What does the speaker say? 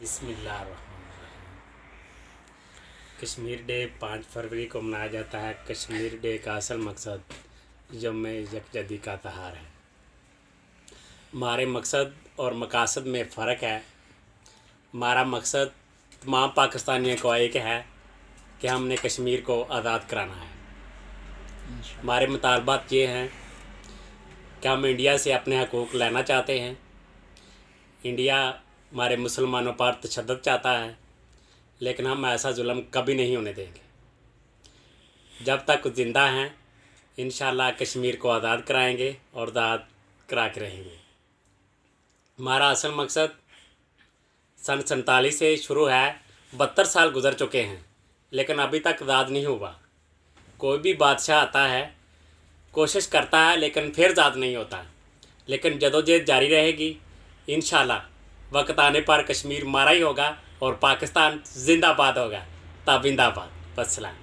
बिस्मिल्लाहिर्रहमानिर्रहीम। कश्मीर डे 5 फरवरी को मनाया जाता है। कश्मीर डे का असल मकसद यौम यकजहती का त्योहार है। हमारे मकसद और मकासद में फ़र्क है। हमारा मकसद तमाम पाकिस्तानियों को एक है कि हमने कश्मीर को आज़ाद कराना है। हमारे मुतालबात ये हैं कि हम इंडिया से अपने हकूक़ लेना चाहते हैं। इंडिया हमारे मुसलमानों पर तशद्दुद चाहता है, लेकिन हम ऐसा जुल्म कभी नहीं होने देंगे। जब तक ज़िंदा हैं इंशाअल्लाह कश्मीर को आज़ाद कराएंगे और आज़ाद करा के रहेंगे। हमारा असल मकसद सन 47 से शुरू है। 72 साल गुज़र चुके हैं, लेकिन अभी तक आज़ाद नहीं हुआ। कोई भी बादशाह आता है, कोशिश करता है, लेकिन फिर आज़ाद नहीं होता। लेकिन जदोजहद जारी रहेगी। इंशाअल्लाह वक्त आने पर कश्मीर हमारा ही होगा और पाकिस्तान जिंदाबाद होगा। ताबिंदाबाद। वस्सलाम।